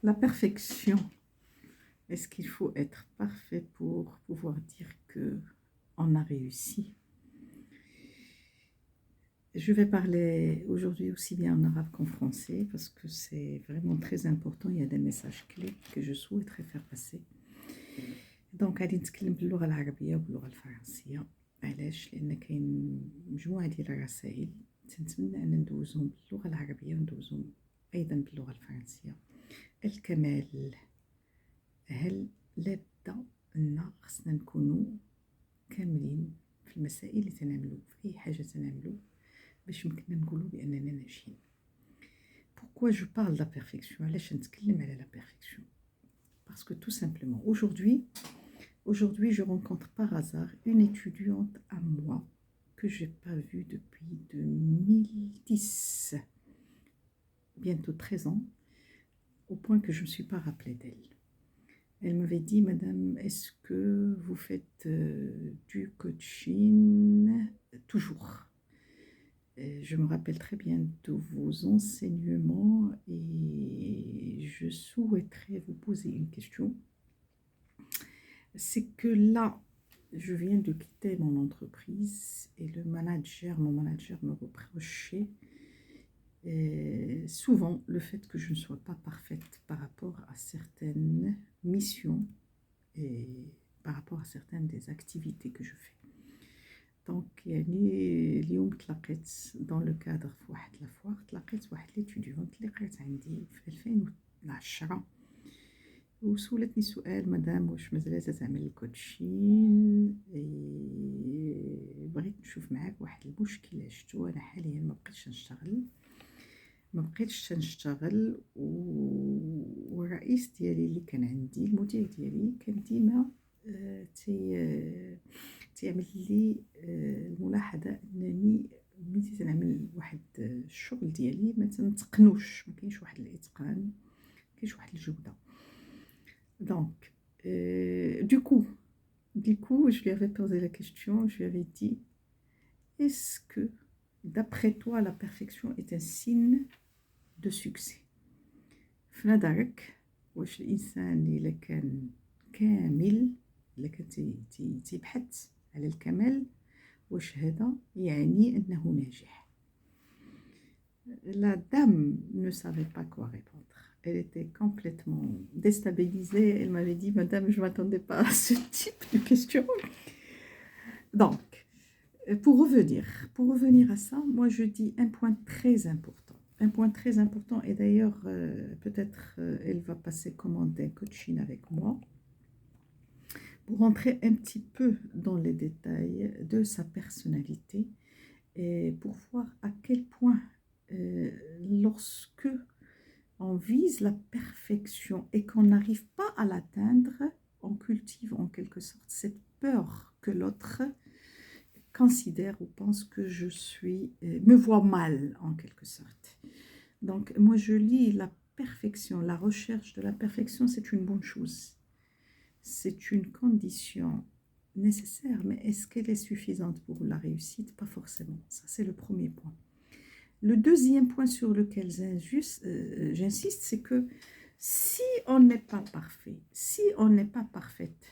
La perfection. Est-ce qu'il faut être parfait pour pouvoir dire qu'on a réussi? Je vais parler aujourd'hui aussi bien en arabe qu'en français parce que c'est vraiment très important. Il y a des messages clés que je souhaiterais faire passer. دونك غادي نتكلم باللغة العربية وباللغة الفرنسية. علاش؟ لأن كاين مجموعة ديال الرسائل تنتمنى أن ندوزهم باللغة العربية وندوزهم أيضا باللغة الفرنسية. الكمال، هل لابد أن خصنا نكونوا كاملين في المسائل اللي تنعملو، في أي حاجة تنعملو باش يمكننا نقولوا بأننا ناجحين. Pourquoi je parle de la perfection؟ علاش نتكلم على la perfection؟ Parce que tout simplement, aujourd'hui, je rencontre par hasard une étudiante à moi que je n'ai pas vue depuis 2010, bientôt 13 ans, au point que je ne me suis pas rappelée d'elle. Elle m'avait dit, Madame, est-ce que vous faites du coaching? Toujours. Je me rappelle très bien de vos enseignements et je souhaiterais vous poser une question. C'est que là, je viens de quitter mon entreprise et mon manager me reprochait souvent le fait que je ne sois pas parfaite par rapport à certaines missions et par rapport à certaines des activités que je fais. Donc, اليوم تلاقيت dans le cadre في واحد la foire, تلاقيت واحد l'étudiante اللي قرات عندي في 2010 وسولتني سؤال: مدام واش مازال تعمل الكوتشين؟ بغيت نشوف معاك واحد المشكل عشتو. انا حاليا ما بقيتش تنشتغل والرئيس ديالي اللي كان عندي، المدير ديالي، كان ديما تيعمل لي الملاحظه انني ملي تنعمل واحد الشغل ديالي ما تنتقنوش، ما كاينش واحد الاتقان، ما كاينش واحد الجوده. Donc, du coup, je lui avais posé la question, je lui avais dit: est-ce que, d'après toi, la perfection est un signe de succès? في نظرك واش الإنسان إلا كان كامل، إلا كان تيبحث على الكمال، واش هذا يعني أنه ناجح؟ La dame ne savait pas quoi répondre. Elle était complètement déstabilisée. Elle m'avait dit: Madame, je ne m'attendais pas à ce type de question. Donc, pour revenir à ça, moi je dis un point très important. Un point très important, et d'ailleurs, peut-être elle va passer commander un coaching avec moi pour rentrer un petit peu dans les détails de sa personnalité et pour voir à quel point lorsque on vise la perfection et qu'on n'arrive pas à l'atteindre, on cultive en quelque sorte cette peur que l'autre considère ou pense que je me vois mal en quelque sorte. Donc moi je lis la perfection, la recherche de la perfection, c'est une bonne chose. C'est une condition nécessaire, mais est-ce qu'elle est suffisante pour la réussite? Pas forcément. Ça, c'est le premier point. Le deuxième point sur lequel j'insiste, c'est que si on n'est pas parfait, si on n'est pas parfaite,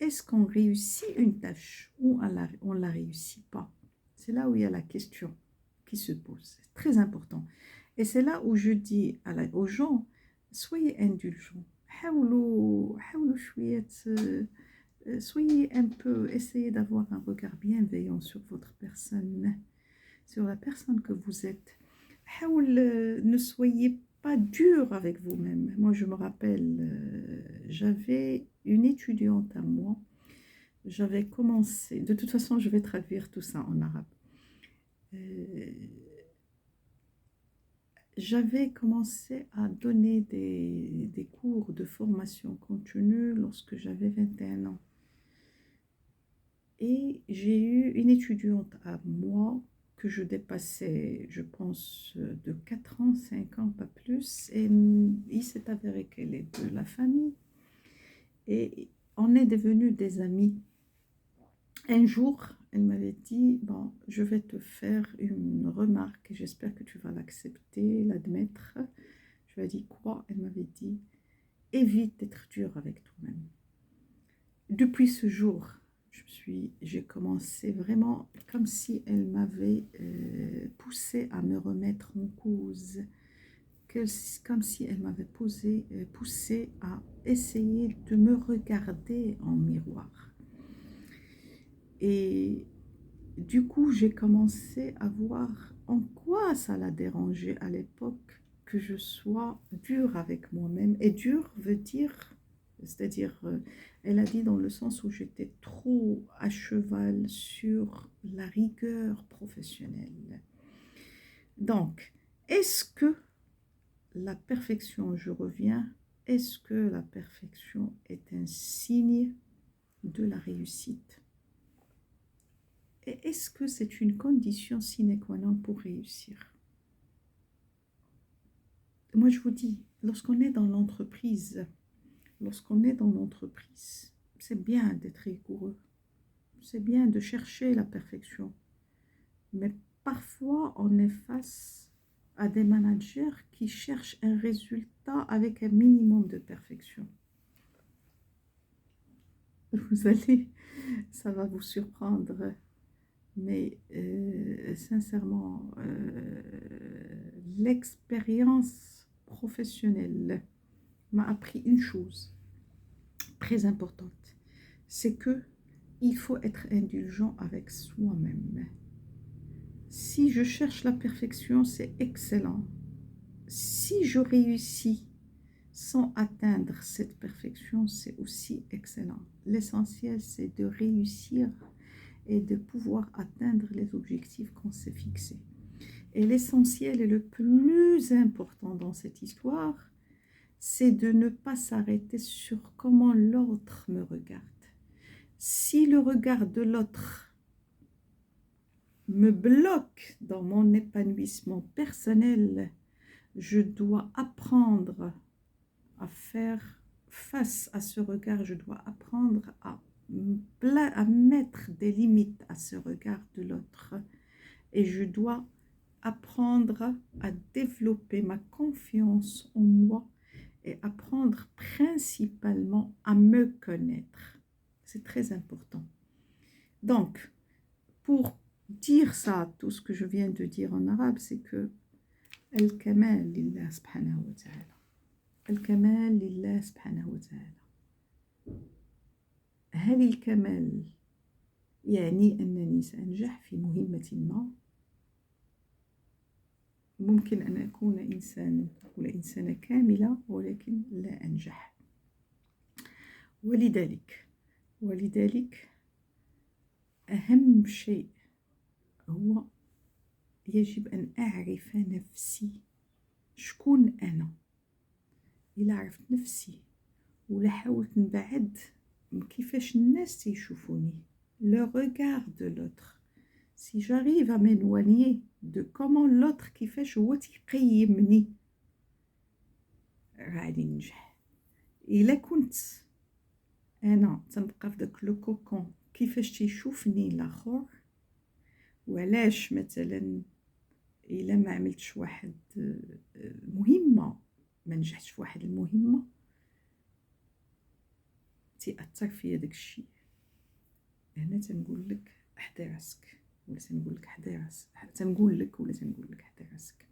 est-ce qu'on réussit une tâche ou on ne la réussit pas? C'est là où il y a la question qui se pose. C'est très important. Et c'est là où je dis aux gens: soyez indulgents. Soyez un peu, essayez d'avoir un regard bienveillant sur votre personne, sur la personne que vous êtes. Ne soyez pas dur avec vous-même. Moi, je me rappelle, j'avais une étudiante à moi. J'avais commencé, de toute façon, je vais traduire tout ça en arabe. J'avais commencé à donner des cours de formation continue lorsque j'avais 21 ans. Et j'ai eu une étudiante à moi que je dépassais, je pense, de 4 ans, 5 ans, pas plus. Et il s'est avéré qu'elle est de la famille. Et on est devenus des amis. Un jour, elle m'avait dit: bon, je vais te faire une remarque et j'espère que tu vas l'accepter, l'admettre. Je lui ai dit: quoi? Elle m'avait dit: évite d'être dur avec toi-même. Depuis ce jour, j'ai commencé vraiment comme si elle m'avait poussé à me remettre en cause, comme si elle m'avait poussé à essayer de me regarder en miroir. Et du coup, j'ai commencé à voir en quoi ça la dérangeait à l'époque que je sois dure avec moi-même. Et dur veut dire, c'est-à-dire, elle a dit dans le sens où j'étais trop à cheval sur la rigueur professionnelle. Donc, est-ce que la perfection, je reviens, est-ce que la perfection est un signe de la réussite? Et est-ce que c'est une condition sine qua non pour réussir? Moi, je vous dis, lorsqu'on est dans l'entreprise, c'est bien d'être rigoureux, c'est bien de chercher la perfection. Mais parfois, on est face à des managers qui cherchent un résultat avec un minimum de perfection. Ça va vous surprendre. Mais sincèrement, l'expérience professionnelle m'a appris une chose très importante, c'est que il faut être indulgent avec soi-même. Si je cherche la perfection, c'est excellent. Si je réussis sans atteindre cette perfection, c'est aussi excellent. L'essentiel, c'est de réussir et de pouvoir atteindre les objectifs qu'on s'est fixés. Et l'essentiel et le plus important dans cette histoire, c'est de ne pas s'arrêter sur comment l'autre me regarde. Si le regard de l'autre me bloque dans mon épanouissement personnel, je dois apprendre à faire face à ce regard, je dois apprendre à mettre des limites à ce regard de l'autre. Et je dois apprendre à développer ma confiance en moi et apprendre principalement à me connaître. C'est très important. Donc, pour dire ça, tout ce que je viens de dire en arabe, c'est que Al-Kamal lillah subhanahu wa ta'ala. الكمال لله سبحانه وتعالى. هل الكمال يعني أنني سأنجح في مهمة ما؟ ممكن أن أكون إنسانة كاملة ولكن لا أنجح. ولذلك أهم شيء هو يجب أن أعرف نفسي. شكون أنا؟ إلا عرفت نفسي ولا حاولت نبعد كيفاش الناس تيشوفوني le regard de l'autre, si j'arrive à m'éloigner de comment l'autre كيفاش هو تيقيمني غادي ننجح. إلا كنت أنا تنبقى في داك لو كوكون كيفاش تيشوفني الآخر، وعلاش مثلا إلا ما عملتش واحد مهمة ما نجحتش في واحد المهمة تيأثر فيا داك الشيء. هنا تنقول لك حدا راسك ولا تنقول لك حدا راسك، تنقول لك ولا تنقول لك حدا راسك.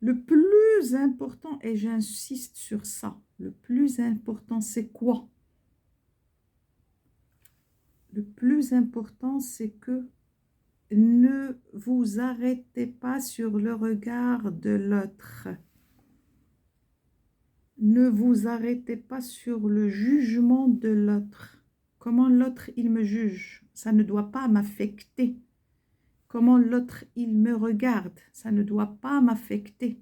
Le plus important, et j'insiste sur ça, le plus important c'est quoi? Le plus important c'est que ne vous arrêtez pas sur le regard de l'autre. Ne vous arrêtez pas sur le jugement de l'autre. Comment l'autre, il me juge, ça ne doit pas m'affecter. Comment l'autre, il me regarde, ça ne doit pas m'affecter.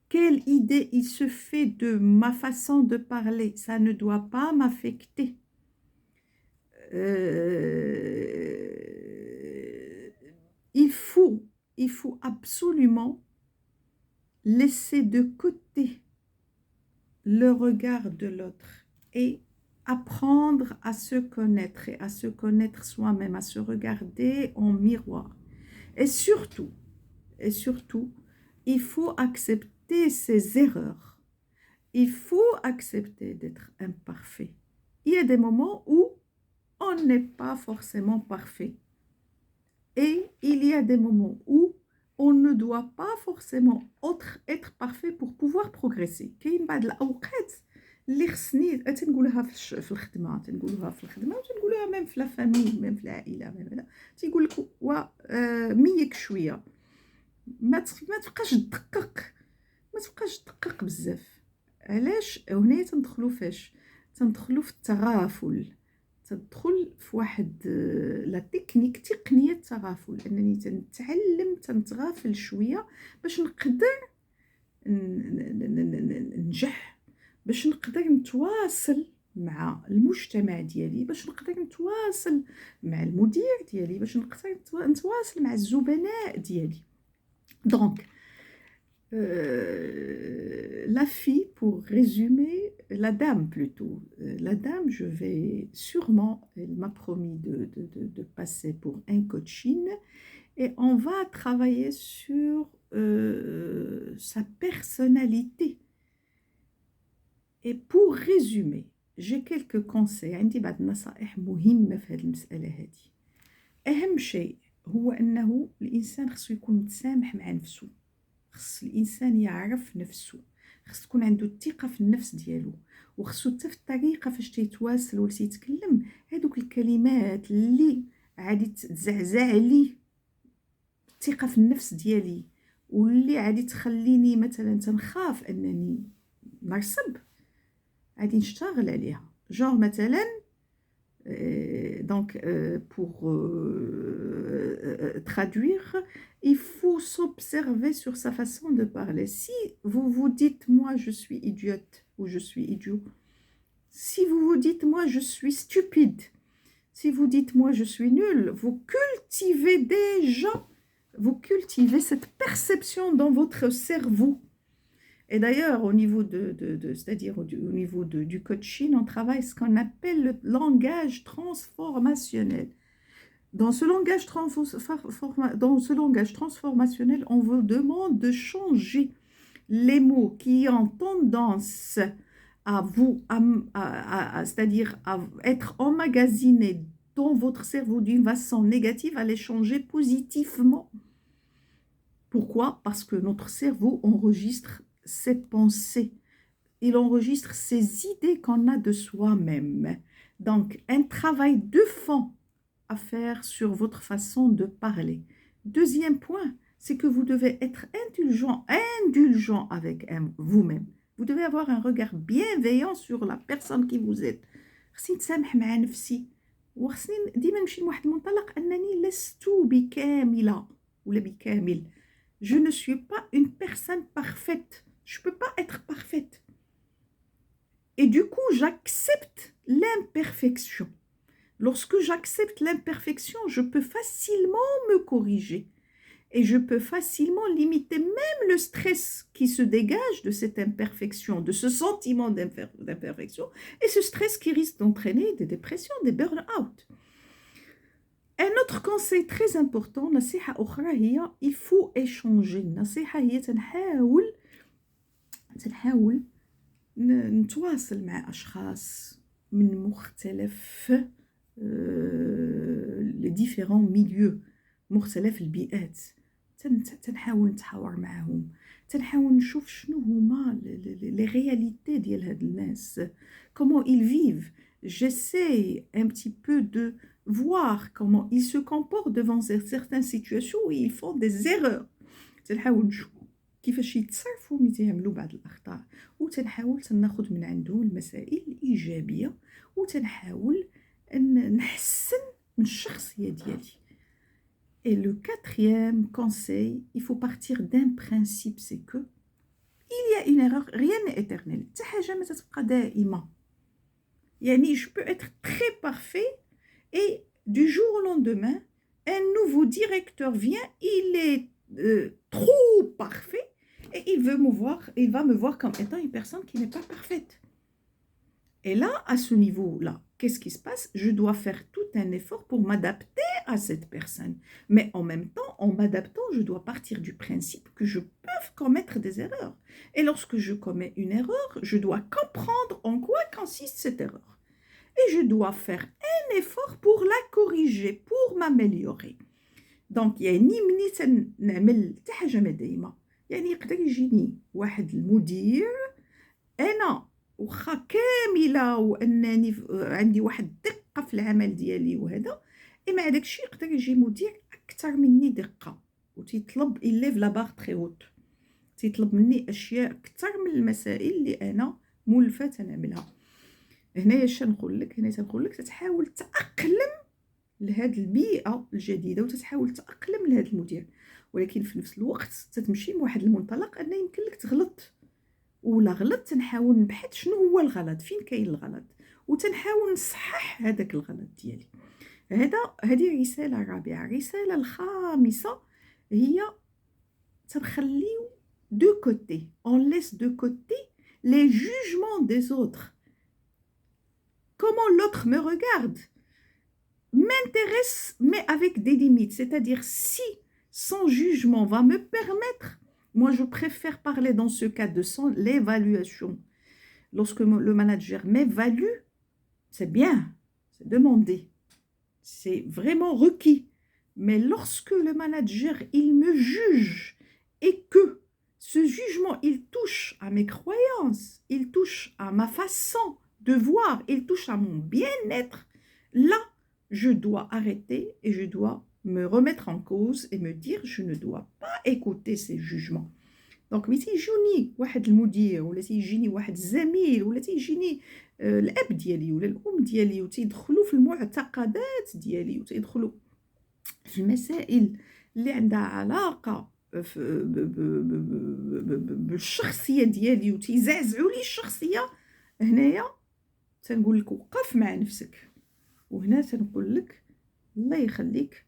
Quelle idée il se fait de ma façon de parler, ça ne doit pas m'affecter. Il faut absolument laisser de côté le regard de l'autre et apprendre à se connaître et à se connaître soi-même, à se regarder en miroir. Et surtout, il faut accepter ses erreurs. il faut accepter d'être imparfait. Il y a des moments où on n'est pas forcément parfait. Et il y a des moments où on ne doit pas forcément être parfait pour pouvoir progresser. كاين بعض الأوقات اللي خصني تنقولها في الخدمة، تنقولوها في الخدمة وتنقولوها ميم في لا فامي، ميم في العائلة، ميم هذا تيقول لك ميك شوية، ما تبقاش تدقق، ما تبقاش تدقق بزاف. علاش؟ هنا تندخلوا فاش؟ تندخلوا في التغافل، تدخل في واحد لا تكنيك، تقنيه التغافل، انني تنتعلم تنتغافل شويه باش نقدر ننجح، باش نقدر نتواصل مع المجتمع ديالي، باش نقدر نتواصل مع المدير ديالي، باش نقدر نتواصل مع الزبناء ديالي. دونك la fille, pour résumer, la dame plutôt, la dame, je vais sûrement, elle m'a promis de passer pour un coaching et on va travailler sur sa personnalité. Et pour résumer, j'ai quelques conseils. عندي بعض النصائح مهمة في هذه المسألة هذه. أهم شيء هو أنه الإنسان خصو يكون متسامح مع نفسه. خص الانسان يعرف نفسه، خص تكون عنده الثقه في النفس ديالو، وخصو حتى في الطريقه فاش تيتواصل ولا تيتكلم هذوك الكلمات اللي عادي تزعزع لي الثقه في النفس ديالي واللي عادي تخليني مثلا تنخاف انني نرسب، عادي نشتغل عليها. جور مثلا donc pour traduire, il faut s'observer sur sa façon de parler. Si vous vous dites moi je suis idiote ou je suis idiot, si vous vous dites moi je suis stupide, si vous dites moi je suis nul, vous cultivez déjà, vous cultivez cette perception dans votre cerveau. Et d'ailleurs, au niveau c'est-à-dire au niveau du coaching, on travaille ce qu'on appelle le langage transformationnel. Dans ce langage transformationnel, on vous demande de changer les mots qui ont tendance à vous, c'est-à-dire à être emmagasinés dans votre cerveau d'une façon négative, à les changer positivement. Pourquoi? Parce que notre cerveau enregistre ses pensées, il enregistre ses idées qu'on a de soi-même. Donc, un travail de fond à faire sur votre façon de parler. Deuxième point, c'est que vous devez être indulgent avec vous-même. Vous devez avoir un regard bienveillant sur la personne qui vous êtes. خصني نتسامح مع نفسي، وخصني ديما نمشي لواحد المنطلق أنني لست بكاملة ولا بكامل. Je ne suis pas une personne parfaite. Je ne peux pas être parfaite. Et du coup, j'accepte l'imperfection. Lorsque j'accepte l'imperfection, je peux facilement me corriger. Et je peux facilement limiter même le stress qui se dégage de cette imperfection, de ce sentiment d'imperfection, et ce stress qui risque d'entraîner des dépressions, des burn-out. Un autre conseil très important, نصيحة أخرى هي il faut échanger. النصيحة هي تنحاول نتواصل مع أشخاص من مختلف les différents milieux، مختلف البيئات، تنحاول نتحاور معهم، تنحاول نشوف شنو هما les réalités ديال هاد الناس، comment ils vivent. J'essaie un petit peu de voir comment ils se comportent devant certaines situations où ils font des erreurs. تنحاول نشوف كيفاش يتصرفوا ملي تيعملوا بعض الأخطاء، وتنحاول ناخذ من عندهم المسائل الإيجابية، وتنحاول نحسن من الشخصية ديالي. Et le quatrième conseil, il faut partir d'un principe, c'est que il y a une erreur, rien n'est éternel. حتى حاجة ما تتبقى دائمة. يعني je peux être très parfait et du jour au lendemain, un nouveau directeur vient, il est trop parfait et il va me voir comme étant une personne qui n'est pas parfaite. Et là, à ce niveau-là, qu'est-ce qui se passe? Je dois faire tout un effort pour m'adapter à cette personne. Mais en même temps, en m'adaptant, je dois partir du principe que je peux commettre des erreurs. Et lorsque je commets une erreur, je dois comprendre en quoi consiste cette erreur. Et je dois faire un effort pour la corriger, pour m'améliorer. دونك يعني ملي تنعمل حتى حاجه ما دايمه يعني يقدر يجيني واحد المدير انا واخا كامله وانني عندي واحد الدقه في العمل ديالي وهذا مع داك الشيء يقدر يجي مدير اكثر مني دقه وتيطلب إليف لا باغ تري هوت تيطلب مني اشياء اكثر من المسائل اللي انا مولفه تنعملها. هنايا اش نقول لك؟ هنا تنقول لك تتحاول تاقلم لهاد البيئه الجديده وتتحاول تاقلم لهاد المدير، ولكن في نفس الوقت تتمشي بواحد المنطلق ان يمكن لك تغلط، ولا غلط تنحاول نبحث شنو هو الغلط، فين كاين الغلط، وتنحاول نصحح هذاك الغلط ديالي. هذه رساله رابعه. الرساله الخامسه هي تنخليو دو كوتي اون ليس دو كوتي لي جوجمون دي اوتر. كومون لوتر مي ريغارد m'intéresse, mais avec des limites. C'est-à-dire, si son jugement va me permettre, moi je préfère parler dans ce cas de son l'évaluation. Lorsque le manager m'évalue, c'est bien, c'est demandé, c'est vraiment requis. Mais lorsque le manager, il me juge et que ce jugement, il touche à mes croyances, il touche à ma façon de voir, il touche à mon bien-être, là, je dois arrêter et je dois me remettre en cause et me dire je ne dois pas écouter ces jugements. Donc ملي تيجوني واحد المدير ولا تيجيني واحد الزميل ولا تيجيني الاب ديالي ولا الام ديالي وتيدخلوا في المعتقدات ديالي وتيدخلوا في المسائل اللي عندها علاقه بالشخصيه ديالي وتيزعزعوا لي الشخصيه، هنايا تنقول لك وقف مع نفسك. وهنا تنقول لك الله يخليك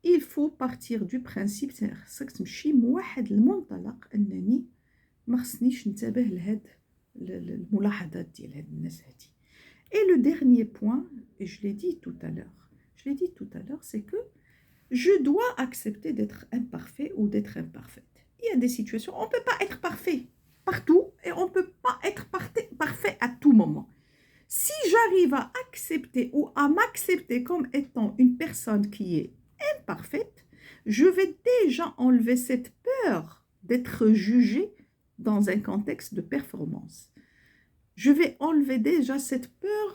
il faut partir du principe خصك تمشي من واحد المنطلق انني ما خصنيش ننتبه لهاد الملاحظات ديال هاد الناس هادي. Et le dernier point, et je l'ai dit tout à l'heure, c'est que je dois accepter d'être imparfait ou d'être imparfaite. Il y a des situations, on ne peut pas être parfait partout et on ne peut pas être parfait à tout moment. Si j'arrive à accepter ou à m'accepter comme étant une personne qui est imparfaite, je vais déjà enlever cette peur d'être jugée dans un contexte de performance. Je vais enlever déjà cette peur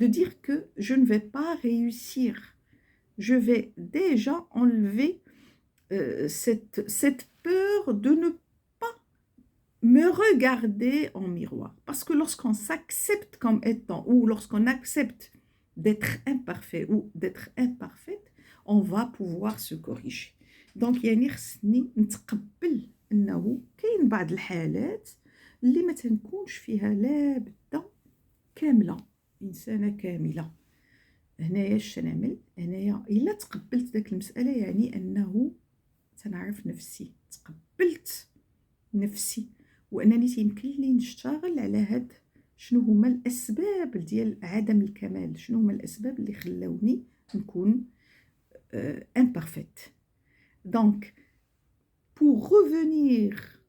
de dire que je ne vais pas réussir. Je vais déjà enlever cette peur de ne pas me regarder en miroir. Parce que lorsqu'on s'accepte comme étant, ou lorsqu'on accepte d'être imparfait ou d'être imparfaite, on va pouvoir se corriger. Donc يعني خصني نتقبل انه كاين بعض الحالات اللي ما تنكونش فيها لابده كامله انسانه كامله. هنايا اش نعمل؟ هنايا الا تقبلت داك المساله يعني انه تنعرف نفسي، تقبلت نفسي وانني تيمكن لي نشتغل على هاد شنو هما الاسباب ديال عدم الكمال، شنو هما الاسباب اللي خلاوني نكون imparfaite. Donc, pour revenir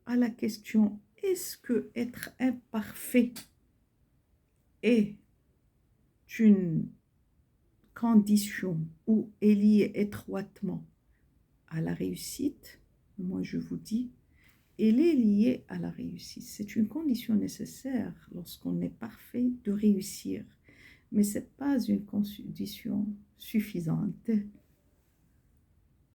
à la question, est-ce que être imparfait est une condition ou est liée étroitement à la réussite? Moi, je vous dis, elle est liée à la réussite. C'est une condition nécessaire lorsqu'on est parfait de réussir, mais ce n'est pas une condition suffisante.